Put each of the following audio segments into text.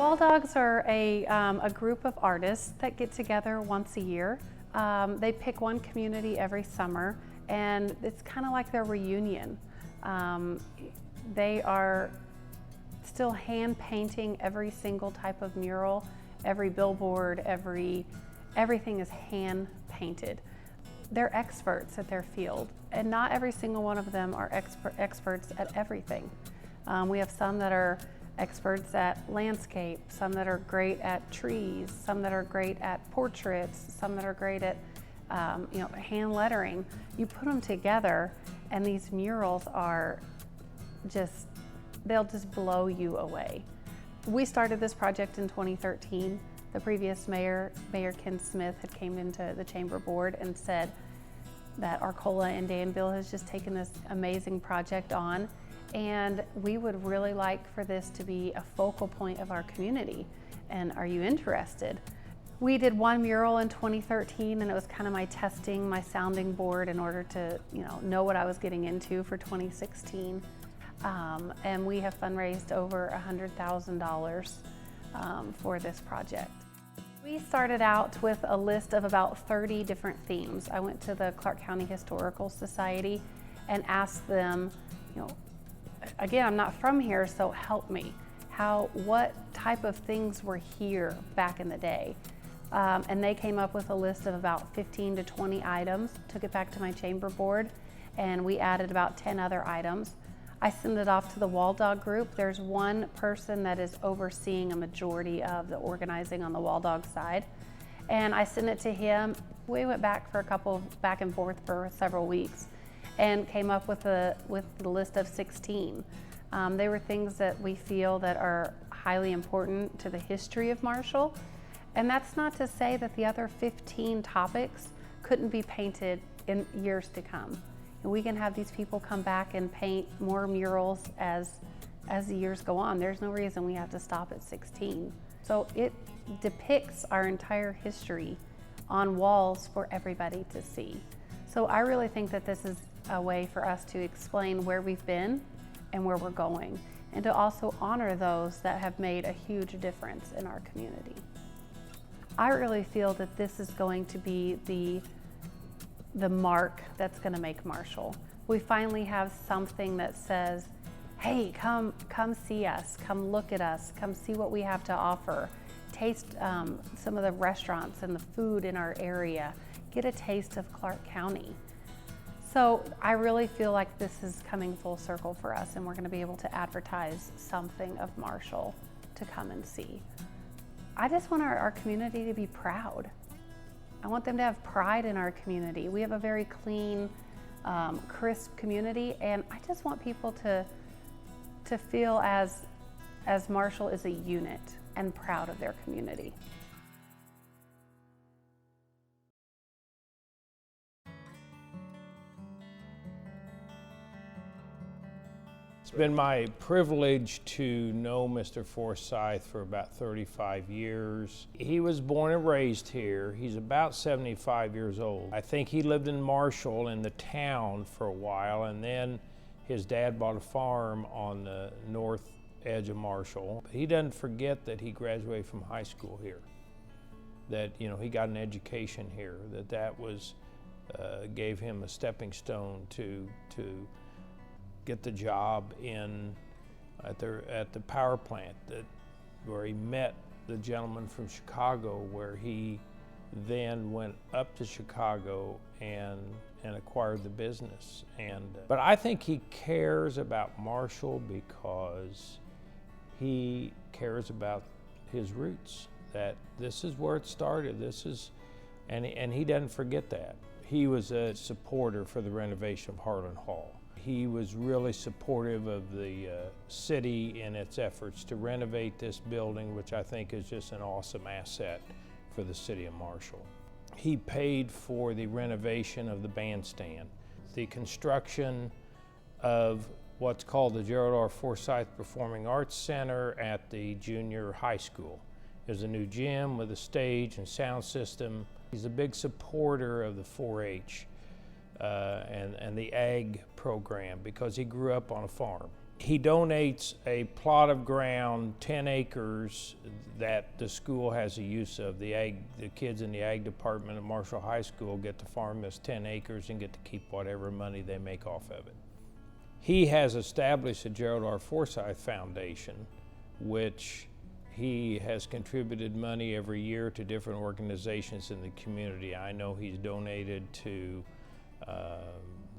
Walldogs are a group of artists that get together once a year. They pick one community every summer, and it's kind of like their reunion. They are still hand painting every single type of mural, every billboard, everything is hand painted. They're experts at their field, and not every single one of them are experts at everything. We have some that are experts at landscape, some that are great at trees, some that are great at portraits, some that are great at hand lettering. You put them together and these murals are they'll just blow you away. We started this project in 2013. The previous mayor, Ken Smith, had came into the chamber board and said that Arcola and Danville has just taken this amazing project on, and we would really like for this to be a focal point of our community. And are you interested? We did one mural in 2013, and it was kind of my testing, my sounding board in order to know what I was getting into for 2016. And we have fundraised over $100,000 for this project. We started out with a list of about 30 different themes. I went to the Clark County Historical Society and asked them, again, I'm not from here, so help me. What type of things were here back in the day? And they came up with a list of about 15 to 20 items, took it back to my chamber board, and we added about 10 other items. I send it off to the Walldog group. There's one person that is overseeing a majority of the organizing on the Walldog side. And I sent it to him. We went back and forth for several weeks and came up with the list of 16. They were things that we feel that are highly important to the history of Marshall. And that's not to say that the other 15 topics couldn't be painted in years to come. And we can have these people come back and paint more murals as the years go on. There's no reason we have to stop at 16. So it depicts our entire history on walls for everybody to see. So I really think that this is a way for us to explain where we've been and where we're going, and to also honor those that have made a huge difference in our community. I really feel that this is going to be the mark that's going to make Marshall. We finally have something that says, hey, come see us, come look at us, come see what we have to offer, taste some of the restaurants and the food in our area, get a taste of Clark County. So I really feel like this is coming full circle for us, and we're going to be able to advertise something of Marshall to come and see. I just want our community to be proud. I want them to have pride in our community. We have a very clean, crisp community, and I just want people to feel as Marshall is a unit and proud of their community. It's been my privilege to know Mr. Foresythe for about 35 years. He was born and raised here. He's about 75 years old. I think he lived in Marshall in the town for a while, and then his dad bought a farm on the north edge of Marshall. He doesn't forget that he graduated from high school here, that he got an education here, that was gave him a stepping stone to get the job at the power plant where he met the gentleman from Chicago, where he then went up to Chicago and acquired the business. But I think he cares about Marshall because he cares about his roots, that this is where it started. And he doesn't forget that. He was a supporter for the renovation of Harlan Hall. He was really supportive of the city in its efforts to renovate this building, which I think is just an awesome asset for the city of Marshall. He paid for the renovation of the bandstand, the construction of what's called the Gerald R. Foresythe Performing Arts Center at the junior high school. There's a new gym with a stage and sound system. He's a big supporter of the 4-H. And the ag program, because he grew up on a farm. He donates a plot of ground, 10 acres, that the school has a use of. The kids in the ag department at Marshall High School get to farm this 10 acres and get to keep whatever money they make off of it. He has established the Gerald R. Foresythe Foundation, which he has contributed money every year to different organizations in the community. I know he's donated to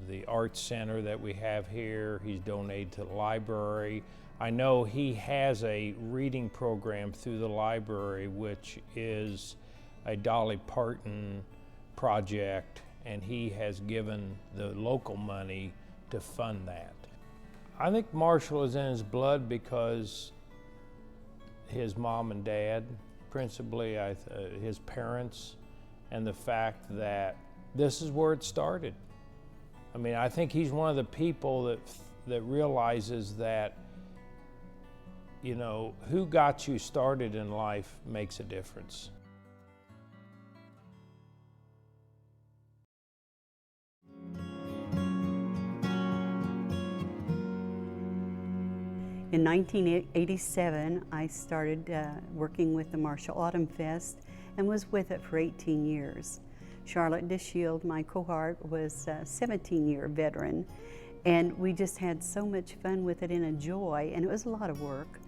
the Arts Center that we have here. He's donated to the library. I know he has a reading program through the library, which is a Dolly Parton project, and he has given the local money to fund that. I think Marshall is in his blood because his mom and dad, principally his parents, and the fact that this is where it started. I mean, I think he's one of the people that realizes that, you know, who got you started in life makes a difference. In 1987, I started working with the Marshall Autumn Fest and was with it for 18 years. Charlotte DeShield, my cohort, was a 17-year veteran, and we just had so much fun with it and a joy, and it was a lot of work,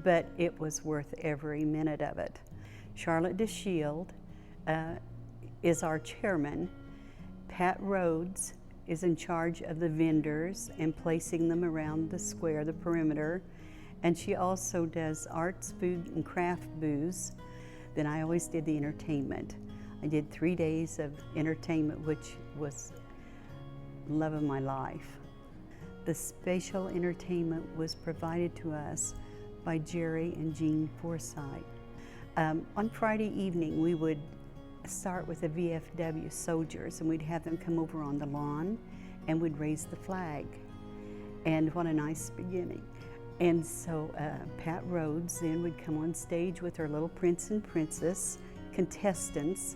but it was worth every minute of it. Charlotte DeShield is our chairman. Pat Rhodes is in charge of the vendors and placing them around the square, the perimeter, and she also does arts, food, and craft booths. Then I always did the entertainment. I did 3 days of entertainment, which was love of my life. The spatial entertainment was provided to us by Jerry and Jean Foresythe. On Friday evening, we would start with the VFW soldiers, and we'd have them come over on the lawn and we'd raise the flag. And what a nice beginning. And so Pat Rhodes then would come on stage with her little prince and princess contestants.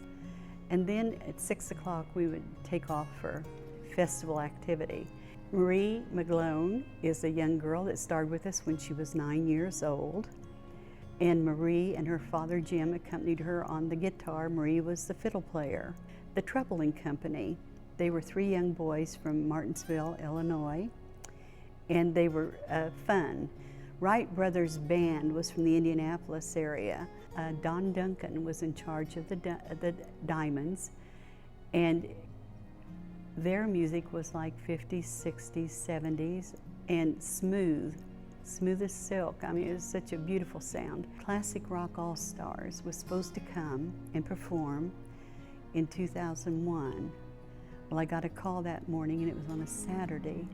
And then at 6 o'clock, we would take off for festival activity. Marie McGlone is a young girl that started with us when she was 9 years old. And Marie and her father Jim accompanied her on the guitar. Marie was the fiddle player. The Troubling Company, they were 3 young boys from Martinsville, Illinois, and they were fun. Wright Brothers Band was from the Indianapolis area. Don Duncan was in charge of the Diamonds, and their music was like 50s, 60s, 70s, and smooth as silk. I mean, it was such a beautiful sound. Classic Rock All-Stars was supposed to come and perform in 2001. Well, I got a call that morning, and it was on a Saturday,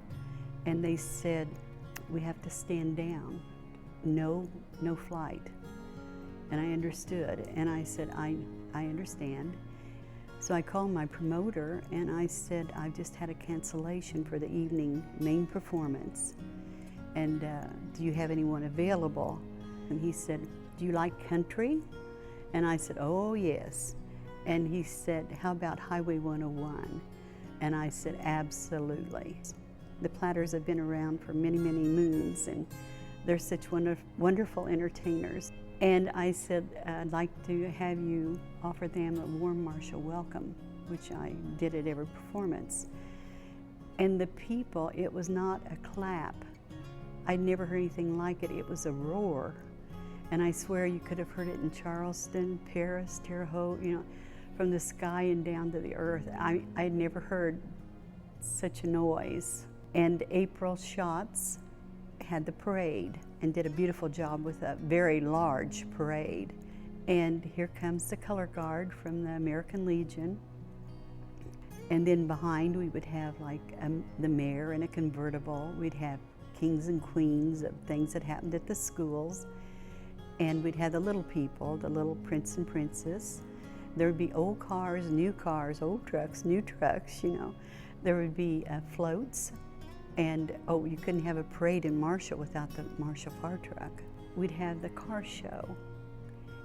and they said, we have to stand down. No flight. And I understood, and I said, I understand. So I called my promoter, and I said, I've just had a cancellation for the evening main performance. And do you have anyone available? And he said, do you like country? And I said, oh yes. And he said, how about Highway 101? And I said, absolutely. The Platters have been around for many, many moons, and they're such wonderful entertainers. And I said, I'd like to have you offer them a warm Marshall welcome, which I did at every performance. And the people, it was not a clap. I'd never heard anything like it. It was a roar. And I swear you could have heard it in Charleston, Paris, Terre Haute, you know, from the sky and down to the earth. I'd never heard such a noise. And April Schatz had the parade and did a beautiful job with a very large parade. And here comes the color guard from the American Legion. And then behind we would have like the mayor in a convertible. We'd have kings and queens of things that happened at the schools. And we'd have the little people, the little prince and princess. There would be old cars, new cars, old trucks, new trucks, you know. There would be floats. And oh, you couldn't have a parade in Marshall without the Marshall fire truck. We'd have the car show.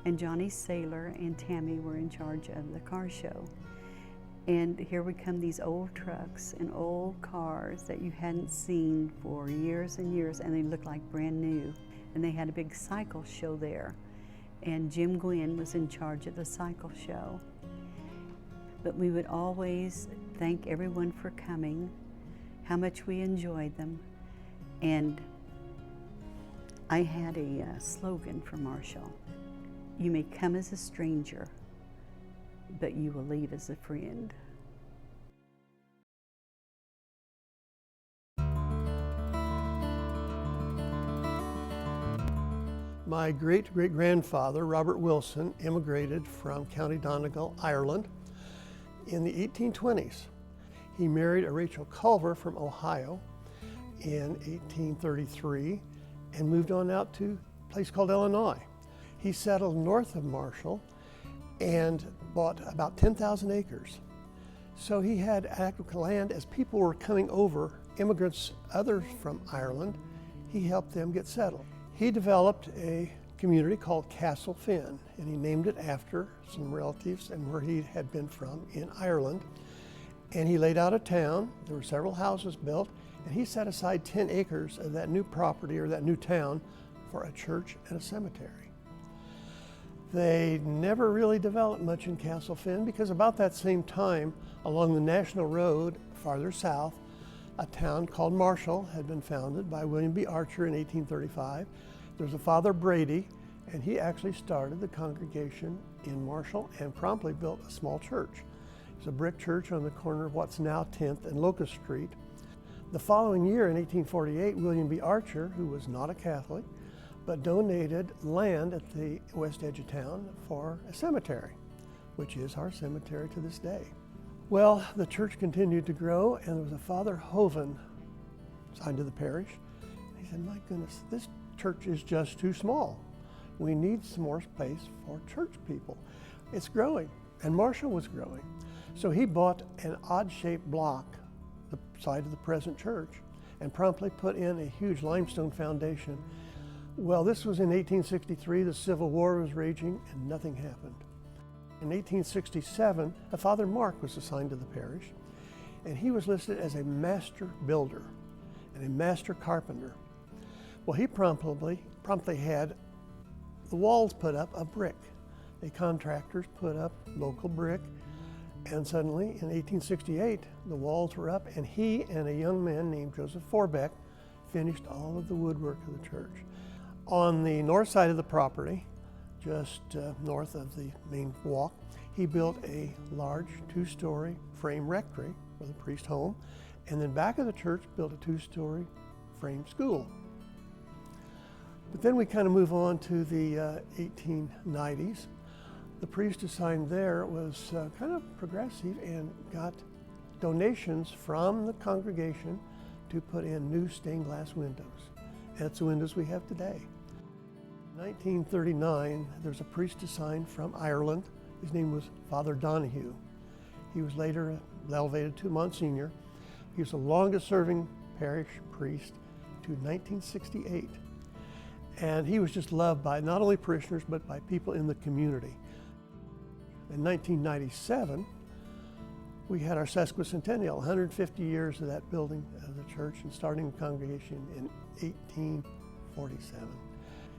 And Johnny Saylor and Tammy were in charge of the car show. And here would come these old trucks and old cars that you hadn't seen for years and years, and they looked like brand new. And they had a big cycle show there. And Jim Gwynn was in charge of the cycle show. But we would always thank everyone for coming, how much we enjoyed them. And I had a slogan for Marshall. You may come as a stranger, but you will leave as a friend. My great-great-grandfather, Robert Wilson, immigrated from County Donegal, Ireland in the 1820s. He married a Rachel Culver from Ohio in 1833 and moved on out to a place called Illinois. He settled north of Marshall and bought about 10,000 acres. So he had active land as people were coming over, immigrants, others from Ireland. He helped them get settled. He developed a community called Castle Finn, and he named it after some relatives and where he had been from in Ireland. And he laid out a town. There were several houses built, and he set aside 10 acres of that new property or that new town for a church and a cemetery. They never really developed much in Castle Finn because about that same time, along the National Road farther south, a town called Marshall had been founded by William B. Archer in 1835. There was a Father Brady, and he actually started the congregation in Marshall and promptly built a small church. It's a brick church on the corner of what's now 10th and Locust Street. The following year, in 1848, William B. Archer, who was not a Catholic, but donated land at the west edge of town for a cemetery, which is our cemetery to this day. Well, the church continued to grow, and there was a Father Hoven signed to the parish. He said, my goodness, this church is just too small. We need some more space for church people. It's growing, and Marshall was growing. So he bought an odd-shaped block, the side of the present church, and promptly put in a huge limestone foundation. Well, this was in 1863. The Civil War was raging, and nothing happened. In 1867, a Father Mark was assigned to the parish, and he was listed as a master builder and a master carpenter. Well, he promptly had the walls put up of brick. The contractors put up local brick, and suddenly, in 1868, the walls were up, and he and a young man named Joseph Forbeck finished all of the woodwork of the church. On the north side of the property, just north of the main walk, he built a large two-story frame rectory for the priest home, and then back of the church built a two-story frame school. But then we kind of move on to the 1890s. The priest assigned there was kind of progressive and got donations from the congregation to put in new stained glass windows. And it's the windows we have today. In 1939, there's a priest assigned from Ireland. His name was Father Donahue. He was later elevated to Monsignor. He was the longest serving parish priest to 1968. And he was just loved by not only parishioners, but by people in the community. In 1997, we had our sesquicentennial, 150 years of that building of the church and starting the congregation in 1847.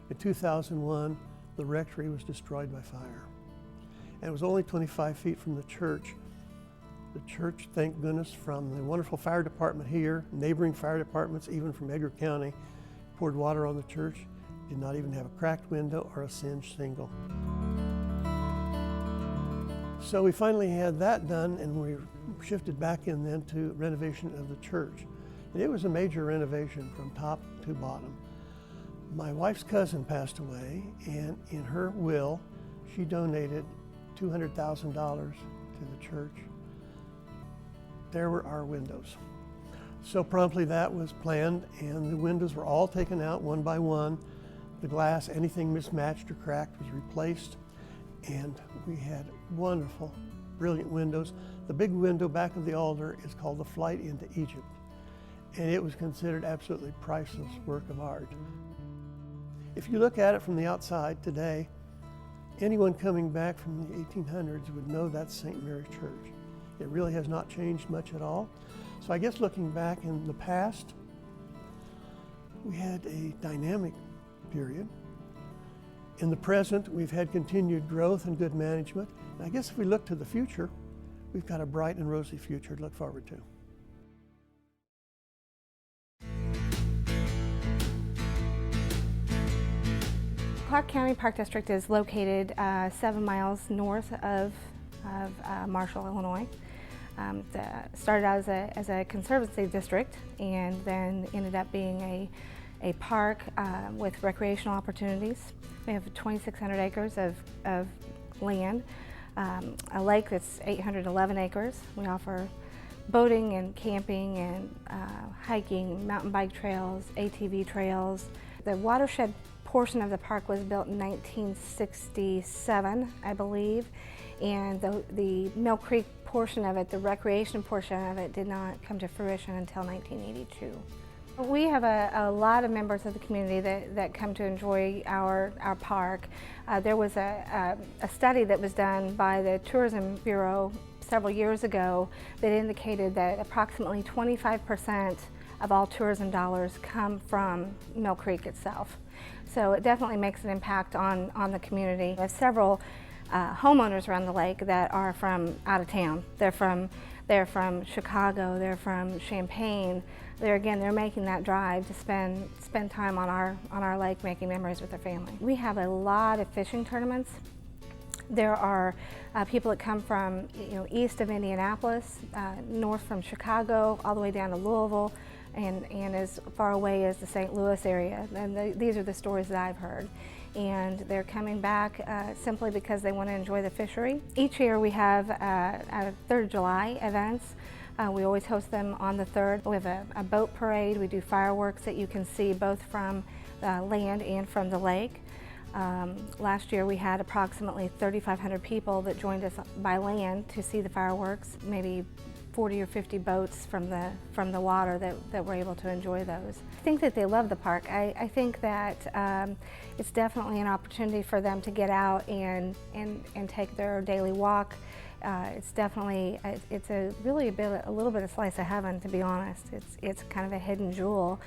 In 2001, the rectory was destroyed by fire. And it was only 25 feet from the church. The church, thank goodness, from the wonderful fire department here, neighboring fire departments, even from Edgar County, poured water on the church, did not even have a cracked window or a singed shingle. So we finally had that done, and we shifted back in then to renovation of the church. And it was a major renovation from top to bottom. My wife's cousin passed away, and in her will, she donated $200,000 to the church. There were our windows. So promptly that was planned, and the windows were all taken out one by one. The glass, anything mismatched or cracked, was replaced, and we had wonderful, brilliant windows. The big window back of the altar is called the Flight into Egypt, and it was considered absolutely priceless work of art. If you look at it from the outside today, anyone coming back from the 1800s would know that's St. Mary's Church. It really has not changed much at all. So I guess looking back in the past, we had a dynamic period. In the present, we've had continued growth and good management. And I guess if we look to the future, we've got a bright and rosy future to look forward to. Clark County Park District is located 7 miles north of Marshall, Illinois. Started out as a conservancy district and then ended up being a park with recreational opportunities. We have 2,600 acres of land, a lake that's 811 acres. We offer boating and camping and hiking, mountain bike trails, ATV trails. The watershed portion of the park was built in 1967, I believe, and the Mill Creek portion of it, the recreation portion of it, did not come to fruition until 1982. We have a lot of members of the community that come to enjoy our park. There was a study that was done by the Tourism Bureau several years ago that indicated that approximately 25% of all tourism dollars come from Mill Creek itself. So it definitely makes an impact on the community. We have several homeowners around the lake that are from out of town. They're from Chicago, they're from Champaign. They're making that drive to spend time on our lake, making memories with their family. We have a lot of fishing tournaments. There are people that come from east of Indianapolis, north from Chicago, all the way down to Louisville, and as far away as the St. Louis area. And these are the stories that I've heard. And they're coming back simply because they want to enjoy the fishery. Each year we have 3rd of July events. We always host them on the 3rd. We have a boat parade. We do fireworks that you can see both from land and from the lake. Last year we had approximately 3,500 people that joined us by land to see the fireworks, maybe 40 or 50 boats from the water that were able to enjoy those. I think that they love the park. I think that it's definitely an opportunity for them to get out and take their daily walk. It's definitely, it's really a little bit of slice of heaven, to be honest. It's kind of a hidden jewel.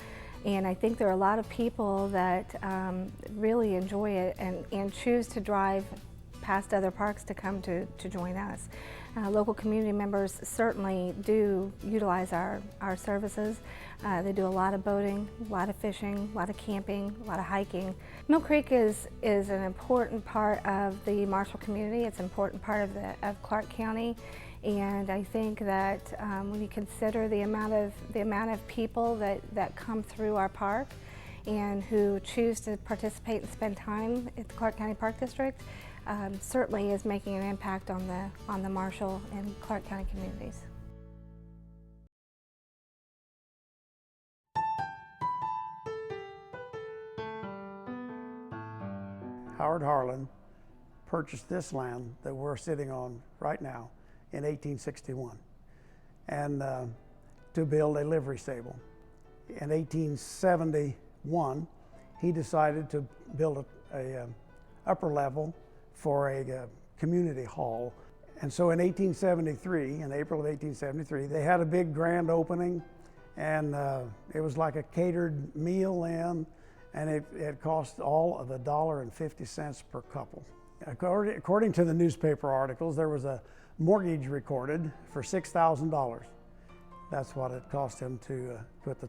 And I think there are a lot of people that really enjoy it and choose to drive past other parks to come to join us. Local community members certainly do utilize our services. They do a lot of boating, a lot of fishing, a lot of camping, a lot of hiking. Mill Creek is an important part of the Marshall community. It's an important part of Clark County. And I think that when you consider the amount of people that come through our park and who choose to participate and spend time at the Clark County Park District, certainly is making an impact on the Marshall and Clark County communities. Howard Harlan purchased this land that we're sitting on right now in 1861, and to build a livery stable. In 1871, he decided to build a upper level for a community hall. And so in 1873, in April of 1873, they had a big grand opening, and it was like a catered meal in, and it cost all of $1.50 per couple. According to the newspaper articles, there was a mortgage recorded for $6,000. That's what it cost him to put the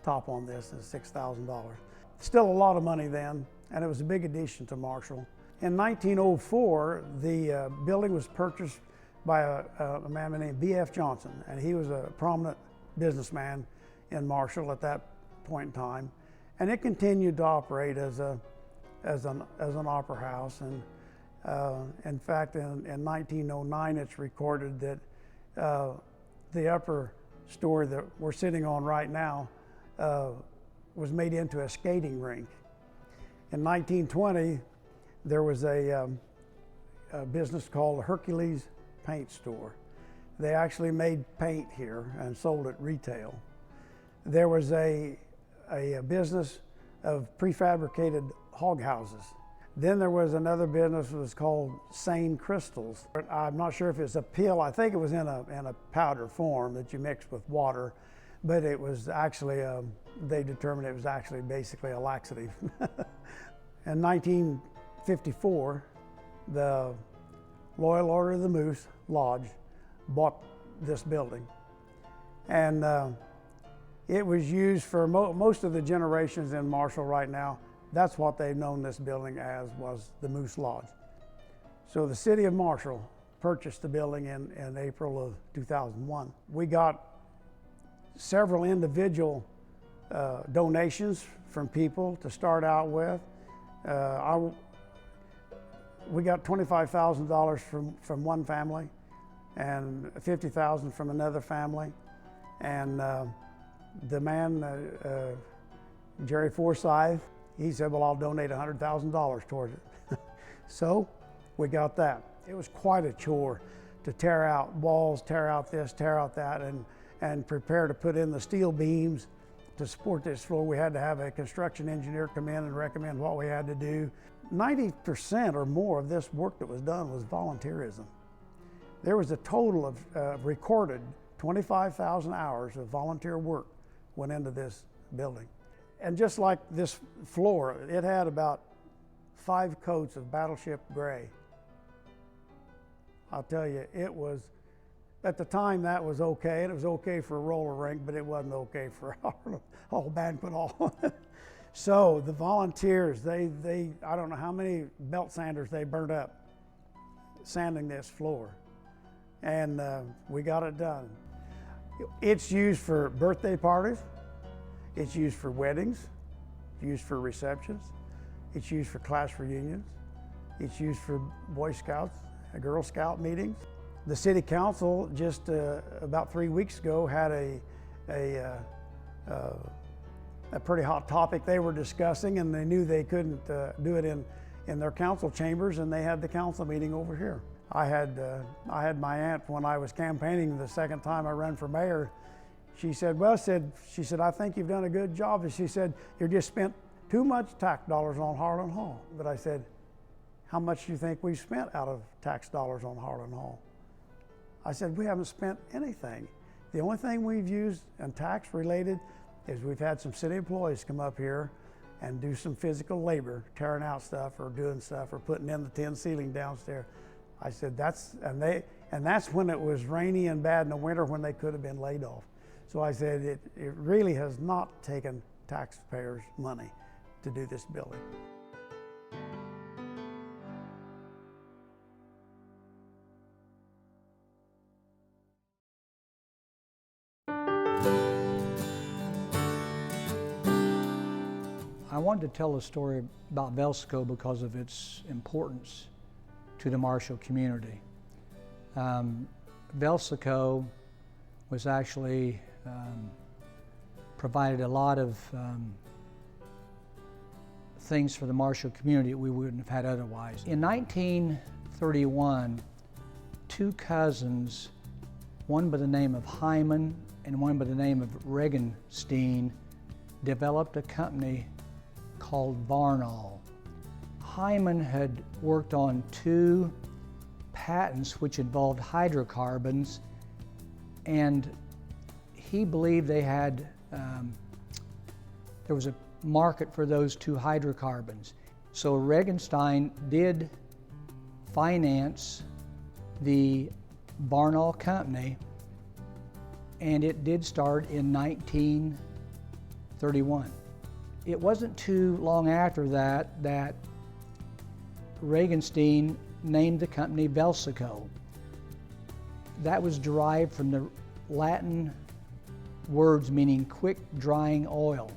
top on this, is $6,000. Still a lot of money then, and it was a big addition to Marshall. In 1904, the building was purchased by a man named B.F. Johnson, and he was a prominent businessman in Marshall at that point in time. And it continued to operate as an opera house. And in fact, in 1909, it's recorded that the upper story that we're sitting on right now was made into a skating rink. In 1920, there was a business called Hercules Paint Store. They actually made paint here and sold it retail. There was a business of prefabricated hog houses. Then there was another business that was called Sane Crystals. I'm not sure if it's a pill. I think it was in a powder form that you mixed with water, but it was actually, they determined it was actually basically a laxative. In 1954, the Loyal Order of the Moose Lodge bought this building. And it was used for most of the generations in Marshall right now. That's what they've known this building as, was the Moose Lodge. So the city of Marshall purchased the building in April of 2001. We got several individual donations from people to start out with. We got $25,000 from one family and $50,000 from another family. And the man, Jerry Foresythe, he said, well, I'll donate $100,000 towards it. So we got that. It was quite a chore to tear out walls, tear out this, tear out that, and prepare to put in the steel beams to support this floor. We had to have a construction engineer come in and recommend what we had to do. 90% or more of this work that was done was volunteerism. There was a total of recorded 25,000 hours of volunteer work went into this building. And just like this floor, it had about 5 coats of battleship gray. I'll tell you, it was, at the time that was okay, and it was okay for a roller rink, but it wasn't okay for a whole banquet hall. So the volunteers, they I don't know how many belt sanders they burnt up sanding this floor. And we got it done. It's used for birthday parties. It's used for weddings. It's used for receptions. It's used for class reunions. It's used for Boy Scouts, Girl Scout meetings. The City Council just about 3 weeks ago had a pretty hot topic they were discussing, and they knew they couldn't do it in their council chambers, and they had the council meeting over here. I had my aunt, when I was campaigning the second time I ran for mayor, she said, she said, I think you've done a good job. And she said, you just spent too much tax dollars on Harlan Hall. But I said, how much do you think we've spent out of tax dollars on Harlan Hall? I said, we haven't spent anything. The only thing we've used and tax related is we've had some city employees come up here and do some physical labor, tearing out stuff or doing stuff or putting in the tin ceiling downstairs. I said, that's when it was rainy and bad in the winter when they could have been laid off. So I said, it really has not taken taxpayers' money to do this building. I wanted to tell a story about Velsico because of its importance to the Marshall community. Velsico was actually provided a lot of things for the Marshall community that we wouldn't have had otherwise. In 1931, 2 cousins, one by the name of Hyman and one by the name of Regenstein, developed a company called Varnall. Hyman had worked on 2 patents which involved hydrocarbons, and he believed they had, there was a market for those 2 hydrocarbons. So Regenstein did finance the Varnall company, and it did start in 1931. It wasn't too long after that that Regenstein named the company Velsico. That was derived from the Latin words meaning quick drying oil.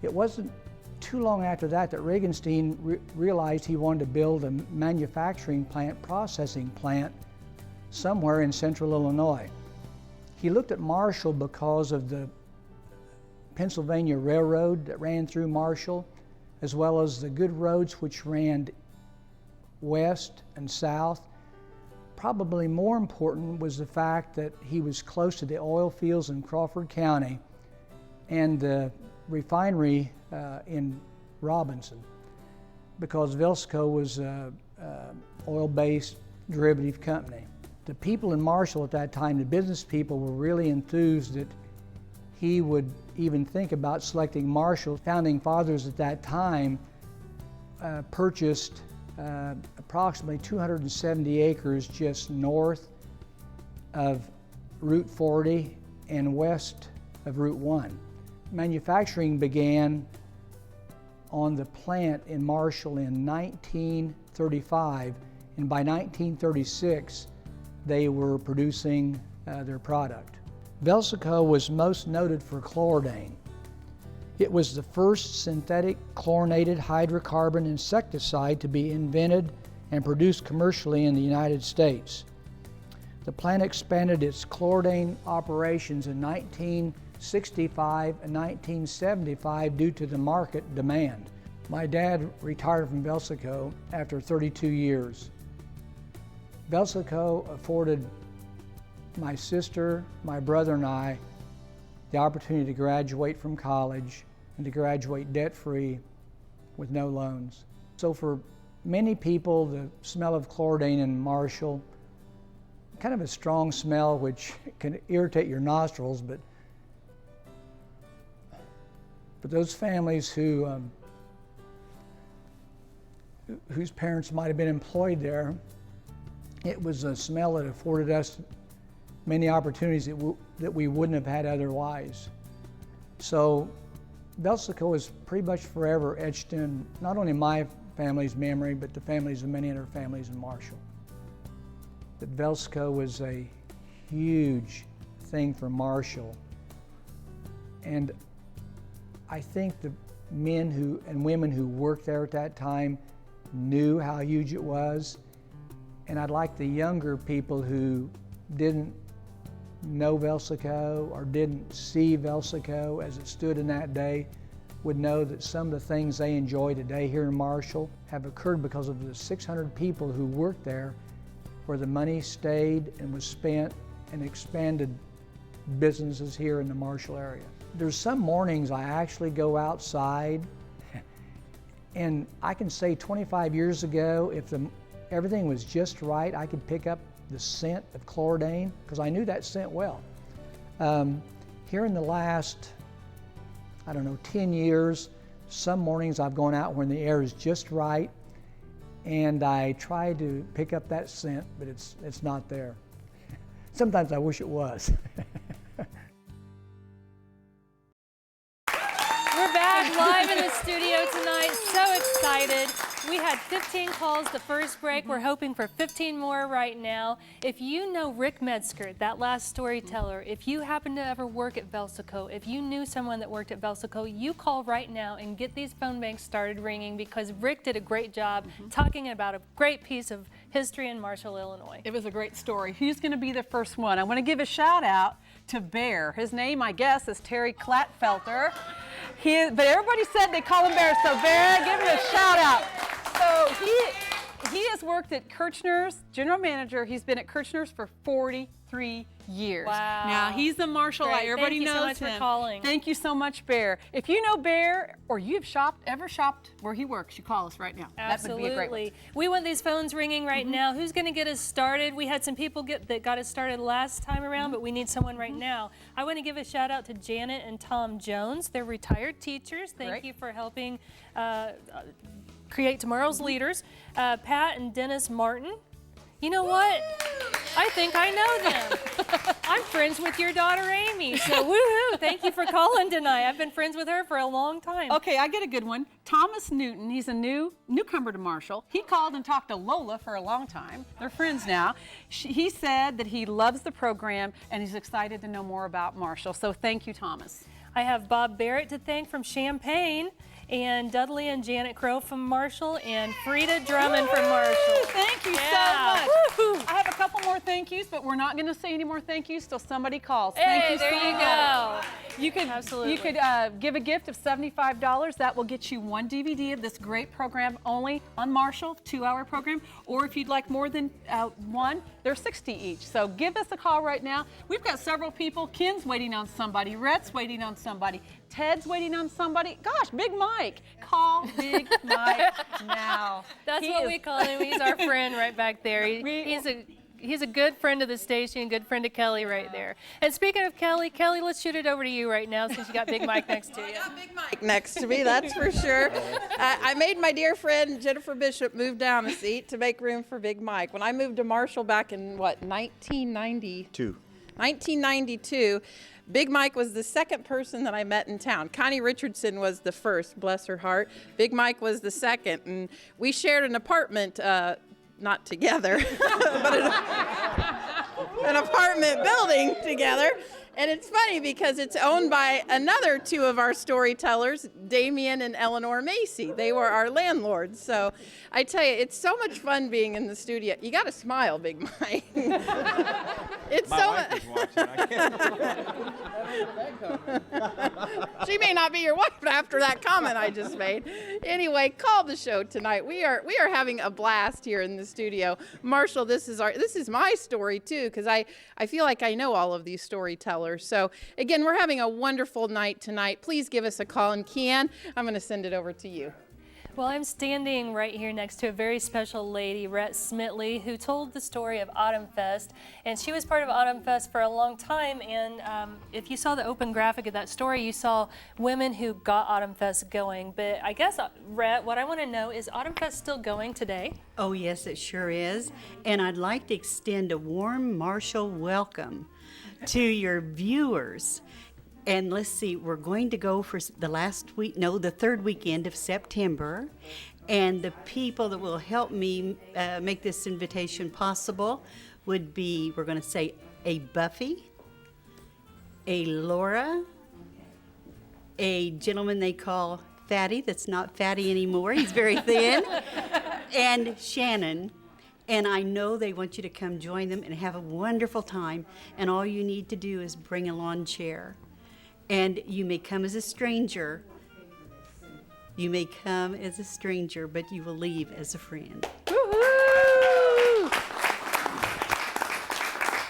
It wasn't too long after that that Regenstein realized he wanted to build a manufacturing plant, processing plant, somewhere in central Illinois. He looked at Marshall because of the Pennsylvania Railroad that ran through Marshall, as well as the good roads which ran west and south. Probably more important was the fact that he was close to the oil fields in Crawford County and the refinery in Robinson. because Velsico was an oil-based derivative company. The people in Marshall at that time, the business people, were really enthused that he would even think about selecting Marshall. Founding fathers at that time purchased approximately 270 acres just north of Route 40 and west of Route 1. Manufacturing began on the plant in Marshall in 1935, and by 1936 they were producing their product. Velsico was most noted for chlordane. It was the first synthetic chlorinated hydrocarbon insecticide to be invented and produced commercially in the United States. The plant expanded its chlordane operations in 1965 and 1975 due to the market demand. My dad retired from Velsico after 32 years. Velsico afforded my sister, my brother, and I the opportunity to graduate from college and to graduate debt-free with no loans. So for many people, the smell of chlordane in Marshall, kind of a strong smell which can irritate your nostrils, but those families whose parents might have been employed there, it was a smell that afforded us many opportunities that we wouldn't have had otherwise. So Velsico is pretty much forever etched in not only my family's memory, but the families of many other families in Marshall. That Velsico was a huge thing for Marshall. And I think the men and women who worked there at that time knew how huge it was. And I'd like the younger people who didn't know Velsico or didn't see Velsico as it stood in that day would know that some of the things they enjoy today here in Marshall have occurred because of the 600 people who worked there, where the money stayed and was spent and expanded businesses here in the Marshall area. There's some mornings I actually go outside, and I can say 25 years ago, if everything was just right, I could pick up the scent of chlordane, because I knew that scent well. Here in the last, 10 years, some mornings I've gone out when the air is just right, and I try to pick up that scent, but it's not there. Sometimes I wish it was. We're back live in the studio tonight, so excited. We had 15 calls the first break. We're hoping for 15 more right now. If you know Rick Metzger, that last storyteller, if you happen to ever work at Velsico, if you knew someone that worked at Velsico, you call right now and get these phone banks started ringing, because Rick did a great job talking about a great piece of history in Marshall, Illinois. It was a great story. Who's going to be the first one? I want to give a shout out to Bear. His name, I guess, is Terry Klatfelter. But everybody said they call him Bear, so Bear, give him a shout out. So he has worked at Kirchner's, general manager. He's been at Kirchner's for 43 years. Wow. Now, he's the Marshallite. Everybody knows him. Thank you so much for calling. Thank you so much, Bear. If you know Bear, or you've ever shopped where he works, you call us right now. Absolutely. That would be a great one. We want these phones ringing right now. Who's going to get us started? We had some people that got us started last time around, but we need someone right now. I want to give a shout out to Janet and Tom Jones. They're retired teachers. Thank you for helping create tomorrow's leaders. Pat and Dennis Martin. You know what? I think I know them. I'm friends with your daughter, Amy, so woohoo! Thank you for calling tonight. I've been friends with her for a long time. Okay, I get a good one. Thomas Newton, he's a newcomer to Marshall. He called and talked to Lola for a long time. They're friends now. He said that he loves the program and he's excited to know more about Marshall, so thank you, Thomas. I have Bob Barrett to thank from Champaign, and Dudley and Janet Crow from Marshall, and Frida Drummond from Marshall. Thank you so much. I have a couple more thank yous, but we're not going to say any more thank yous till somebody calls. Hey, Thank you there so you much. go. You could, Absolutely. you could give a gift of $75. That will get you one DVD of this great program only on Marshall, 2-hour program. Or if you'd like more than one, they're 60 each. So give us a call right now. We've got several people. Ken's waiting on somebody. Rhett's waiting on somebody. Ted's waiting on somebody. Gosh, Big Mike. Call Big Mike now. That's what we call him. He's our friend right back there. He's a good friend of the station, good friend of Kelly right there. And speaking of Kelly, let's shoot it over to you right now since you got Big Mike next to you. I got Big Mike next to me, that's for sure. I made my dear friend Jennifer Bishop move down a seat to make room for Big Mike. When I moved to Marshall back in, 1992, Big Mike was the second person that I met in town. Connie Richardson was the first, bless her heart. Big Mike was the second, and we shared an apartment, not together, but an apartment building together. And it's funny because it's owned by another two of our storytellers, Damien and Eleanor Macy. They were our landlords. So I tell you, it's so much fun being in the studio. You got to smile, Big Mike. It's My so wife is watching. I can't. She may not be your wife after that comment I just made. Anyway, call the show tonight. We are having a blast here in the studio. Marshall, this is my story too, because I feel like I know all of these storytellers. So again, we're having a wonderful night tonight. Please give us a call, and Kian, I'm going to send it over to you. Well, I'm standing right here next to a very special lady, Rhett Smitley, who told the story of Autumn Fest. And she was part of Autumn Fest for a long time. And if you saw the open graphic of that story, you saw women who got Autumn Fest going. But I guess, Rhett, what I want to know is Autumn Fest still going today? Oh, yes, it sure is. And I'd like to extend a warm Marshall welcome to your viewers. And let's see, we're going to go for the third weekend of September. And the people that will help me make this invitation possible would be, we're going to say, a Buffy, a Laura, a gentleman they call Fatty, that's not fatty anymore, he's very thin, and Shannon. And I know they want you to come join them and have a wonderful time. And all you need to do is bring a lawn chair. And you may come as a stranger. You may come as a stranger, but you will leave as a friend. Woo-hoo!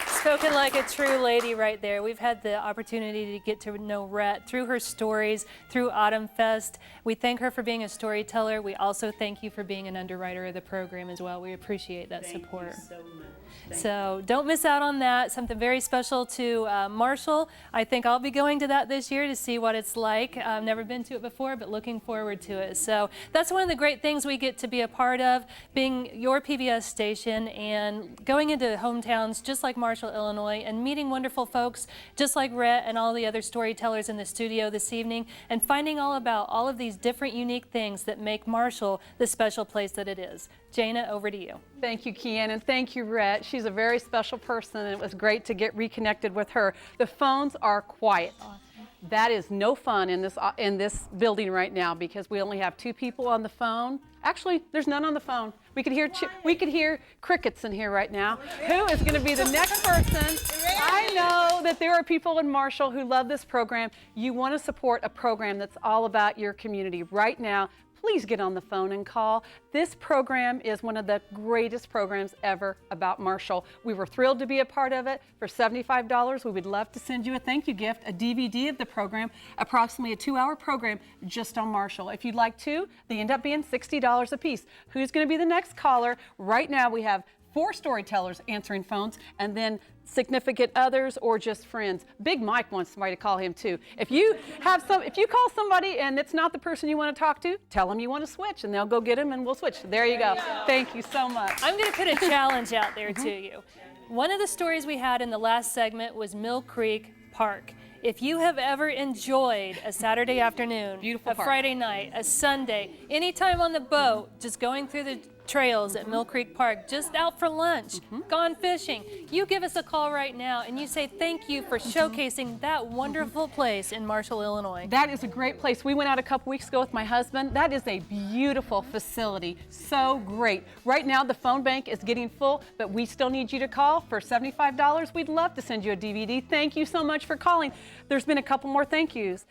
Spoken like a true lady right there. We've had the opportunity to get to know Rhett through her stories, through Autumn Fest. We thank her for being a storyteller. We also thank you for being an underwriter of the program as well. We appreciate that support. Thank you so much. So don't miss out on that. Something very special to Marshall. I think I'll be going to that this year to see what it's like. I've never been to it before, but looking forward to it. So that's one of the great things we get to be a part of, being your PBS station and going into hometowns just like Marshall, Illinois, and meeting wonderful folks just like Rhett and all the other storytellers in the studio this evening, and finding all about all of these different unique things that make Marshall the special place that it is. Jana, over to you. Thank you, Kian, and thank you, Rhett. She's a very special person, and it was great to get reconnected with her. The phones are quiet. Awesome. That is no fun in this building right now because we only have 2 people on the phone. Actually, there's none on the phone. We could hear crickets in here right now. Who is going to be the next person? I know that there are people in Marshall who love this program. You want to support a program that's all about your community right now. Please get on the phone and call. This program is one of the greatest programs ever about Marshall. We were thrilled to be a part of it. For $75, we would love to send you a thank you gift, a DVD of the program, approximately a 2-hour program just on Marshall. If you'd like to, they end up being $60 a piece. Who's going to be the next caller? Right now we have 4 storytellers answering phones, and then significant others or just friends. Big Mike wants somebody to call him too. If you call somebody and it's not the person you want to talk to, tell them you want to switch and they'll go get him and we'll switch. There you go. Thank you so much. I'm going to put a challenge out there to you. One of the stories we had in the last segment was Mill Creek Park. If you have ever enjoyed a Saturday afternoon, Beautiful a park. Friday night, a Sunday, anytime on the boat, just going through the trails at Mill Creek Park, just out for lunch, gone fishing, you give us a call right now and you say thank you for showcasing that wonderful place in Marshall, Illinois. That is a great place. We went out a couple weeks ago with my husband. That is a beautiful facility. So great. Right now the phone bank is getting full, but we still need you to call for $75. We'd love to send you a DVD. Thank you so much for calling. There's been a couple more thank yous.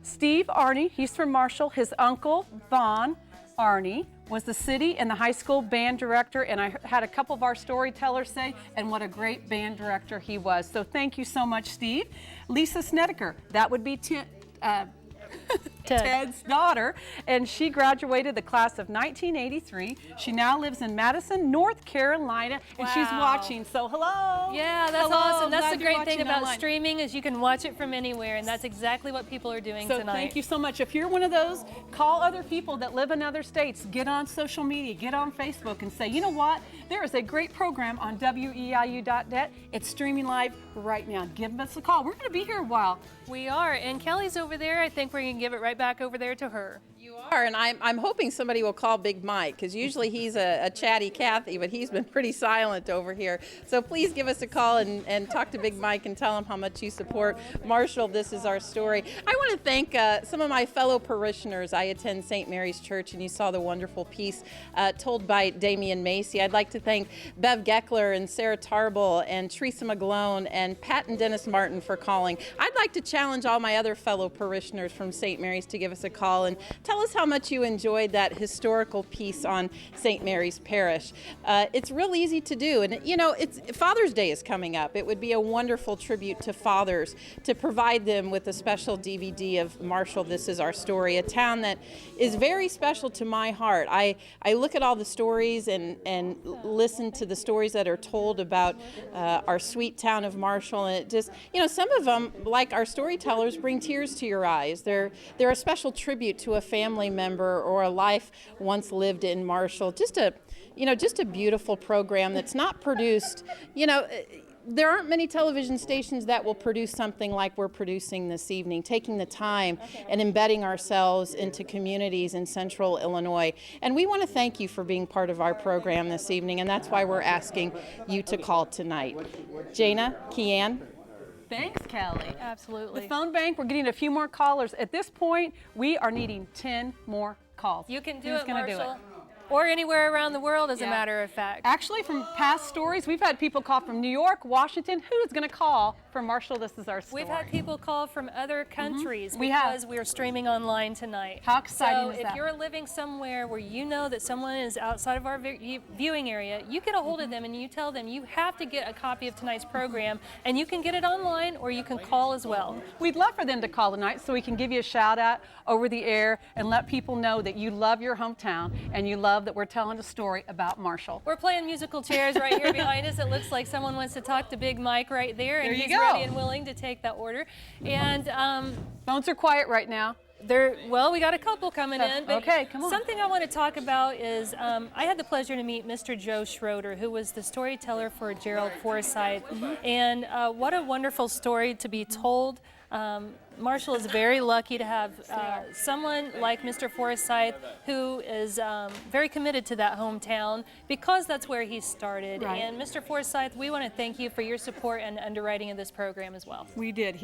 Steve Arney, he's from Marshall. His uncle, Vaughn Arney, was the city and the high school band director, and I had a couple of our storytellers say, and what a great band director he was. So thank you so much, Steve. Lisa Snedeker, that would be Ted's daughter, and she graduated the class of 1983. She now lives in Madison, North Carolina, and she's watching. So hello. Yeah, that's Hello. awesome. That's the Glad you're great thing watching about online. streaming is you can watch it from anywhere, and that's exactly what people are doing So tonight. thank you so much. If you're one of those, call other people that live in other states. Get on social media, get on Facebook, and say, you know what? There is a great program on WEIU.net. It's streaming live right now. Give us a call. We're going to be here a while. We are, and Kelly's over there. I think we're going to give it right back over there to her. You are, and I'm hoping somebody will call Big Mike, because usually he's a chatty Cathy, but he's been pretty silent over here. So please give us a call and talk to Big Mike and tell him how much you support Marshall. This is our story. I want to thank some of my fellow parishioners. I attend St. Mary's Church, and you saw the wonderful piece told by Damian Macy. I'd like to thank Bev Geckler and Sarah Tarble and Teresa McGlone and Pat and Dennis Martin for calling. I'd like to challenge all my other fellow parishioners from St. Mary's to give us a call and tell us how much you enjoyed that historical piece on St. Mary's Parish. It's real easy to do, and you know, Father's Day is coming up. It would be a wonderful tribute to fathers to provide them with a special DVD of Marshall, This Is Our Story, a town that is very special to my heart. I look at all the stories and listen to the stories that are told about our sweet town of Marshall, and it just, you know, some of them, like our storytellers, bring tears to your eyes. They're a special tribute to a family member or a life once lived in Marshall. Just a beautiful program that's not produced, you know, there aren't many television stations that will produce something like we're producing this evening, taking the time and embedding ourselves into communities in central Illinois. And we want to thank you for being part of our program this evening, and that's why we're asking you to call tonight. Jana, Keanne? Thanks, Kelly. Absolutely. The phone bank, we're getting a few more callers. At this point, we are needing 10 more calls. You can do Who's it, gonna do Marshall. Or anywhere around the world, as a matter of fact. Actually, from past stories, we've had people call from New York, Washington. Who's going to call for Marshall, This Is Our Story? We've had people call from other countries We have. because we're streaming online tonight. How exciting so is if that? you're living somewhere where you know that someone is outside of our viewing area, you get a hold of them and you tell them you have to get a copy of tonight's program, and you can get it online or you can call as well. We'd love for them to call tonight so we can give you a shout out over the air and let people know that you love your hometown and you love that we're telling a story about Marshall. We're playing musical chairs right here behind us. It looks like someone wants to talk to Big Mike right there, and he's ready and willing to take that order. And phones are quiet right now. Well, we got a couple coming in. But okay, come on. Something I want to talk about is I had the pleasure to meet Mr. Joe Schroeder, who was the storyteller for Gerald Foresythe. And what a wonderful story to be told. Marshall is very lucky to have someone like Mr. Foresythe who is very committed to that hometown because that's where he started. Right. And Mr. Foresythe, we want to thank you for your support and underwriting of this program as well. We did.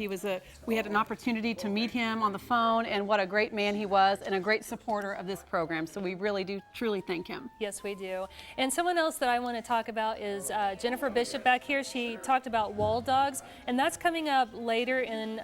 We had an opportunity to meet him on the phone, and what a great man he was and a great supporter of this program. So we really do truly thank him. Yes, we do. And someone else that I want to talk about is Jennifer Bishop back here. She talked about Walldogs, and that's coming up later in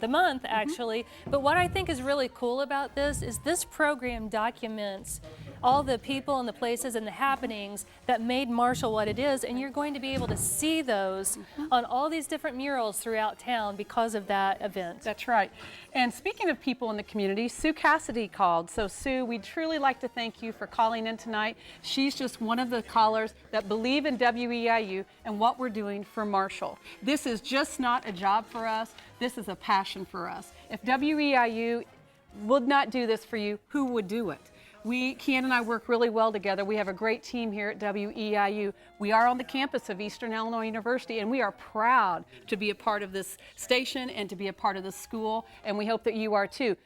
the month, actually. But what I think is really cool about this is this program documents all the people and the places and the happenings that made Marshall what it is, and you're going to be able to see those on all these different murals throughout town because of that event. That's right. And speaking of people in the community, Sue Cassidy called. So Sue, we'd truly like to thank you for calling in tonight. She's just one of the callers that believe in WEIU and what we're doing for Marshall. This is just not a job for us. This is a passion for us. If WEIU would not do this for you, who would do it? Keanne and I work really well together. We have a great team here at WEIU. We are on the campus of Eastern Illinois University, and we are proud to be a part of this station and to be a part of this school, and we hope that you are too.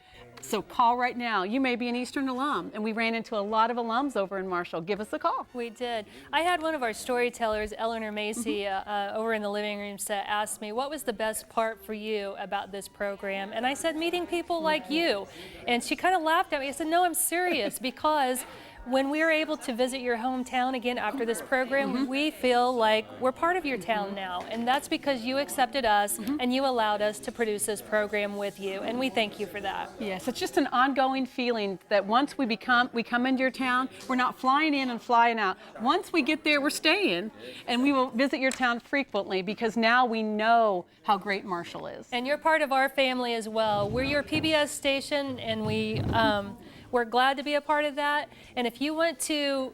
So call right now. You may be an Eastern alum, and we ran into a lot of alums over in Marshall. Give us a call. We did. I had one of our storytellers, Eleanor Macy, over in the living room ask me, what was the best part for you about this program? And I said, meeting people like you. And she kind of laughed at me. I said, no, I'm serious, because when we're able to visit your hometown again after this program, we feel like we're part of your town now. And that's because you accepted us and you allowed us to produce this program with you. And we thank you for that. Yes, it's just an ongoing feeling that once we come into your town, we're not flying in and flying out. Once we get there, we're staying, and we will visit your town frequently because now we know how great Marshall is. And you're part of our family as well. We're your PBS station, and we're glad to be a part of that. And if you want to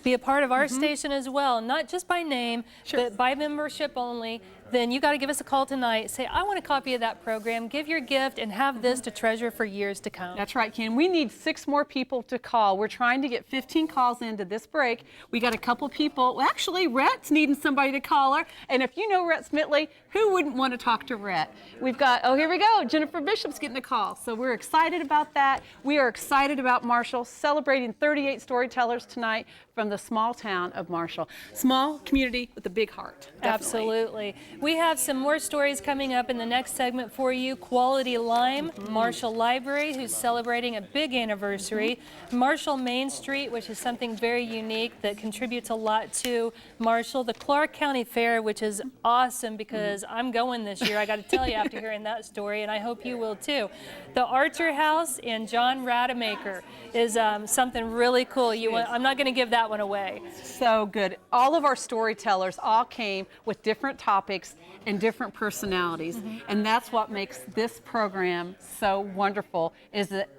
be a part of our station as well, not just by name, but by membership only, then you got to give us a call tonight. Say, I want a copy of that program. Give your gift and have this to treasure for years to come. That's right, Ken. We need 6 more people to call. We're trying to get 15 calls into this break. We got a couple people. Well, actually, Rhett's needing somebody to call her. And if you know Rhett Smitley, who wouldn't want to talk to Rhett? We've got, oh, here we go. Jennifer Bishop's getting a call. So we're excited about that. We are excited about Marshall, celebrating 38 storytellers tonight from the small town of Marshall. Small community with a big heart. Definitely. Absolutely. We have some more stories coming up in the next segment for you. Quality Lime, Marshall Library, who's celebrating a big anniversary. Marshall Main Street, which is something very unique that contributes a lot to Marshall. The Clark County Fair, which is awesome because I'm going this year, I got to tell you, after hearing that story, and I hope you will too. The Archer House and John Rademacher is something really cool. I'm not going to give that one away. So good. All of our storytellers all came with different topics and different personalities, and that's what makes this program so wonderful. Is that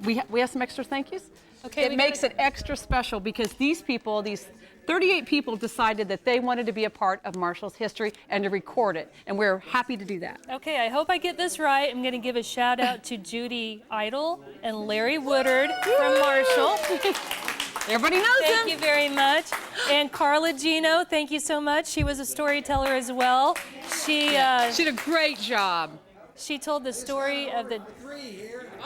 we have some extra thank yous. Okay, it makes it extra special because these people, these 38 people, decided that they wanted to be a part of Marshall's history and to record it, and we're happy to do that. Okay, I hope I get this right. I'm going to give a shout out to Judy Idle and Larry Woodard from Marshall. Everybody knows them. Thank you very much. And Carla Gino, thank you so much. She was a storyteller as well. She did a great job. She told the story of the...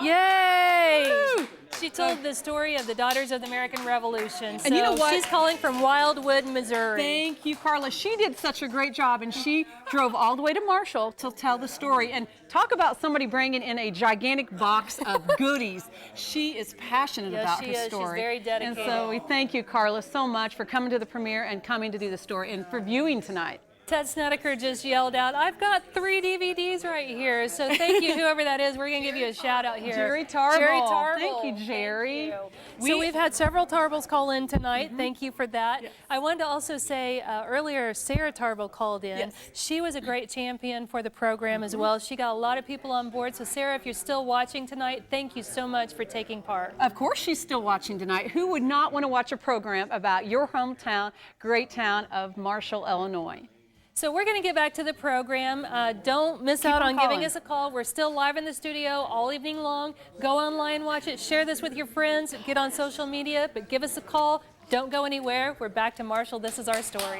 Yay! Woo! She told the story of the Daughters of the American Revolution. So and you know what? She's calling from Wildwood, Missouri. Thank you, Carla. She did such a great job, and she drove all the way to Marshall to tell the story. And talk about somebody bringing in a gigantic box of goodies. She is passionate about her story. She's very dedicated. And so we thank you, Carla, so much for coming to the premiere and coming to do the story and for viewing tonight. Ted Snedeker just yelled out, I've got 3 DVDs right here. So thank you, whoever that is. We're going to give you a shout out here. Jerry Tarble. Jerry Tarble. Thank you, Jerry. Thank you. So we've had several Tarbles call in tonight. Thank you for that. Yes. I wanted to also say earlier, Sarah Tarble called in. Yes. She was a great champion for the program as well. She got a lot of people on board. So Sarah, if you're still watching tonight, thank you so much for taking part. Of course she's still watching tonight. Who would not want to watch a program about your hometown, great town of Marshall, Illinois? So we're going to get back to the program. Don't miss out on giving us a call. We're still live in the studio all evening long. Go online, watch it, share this with your friends, get on social media, but give us a call. Don't go anywhere. We're back to Marshall. This is our story.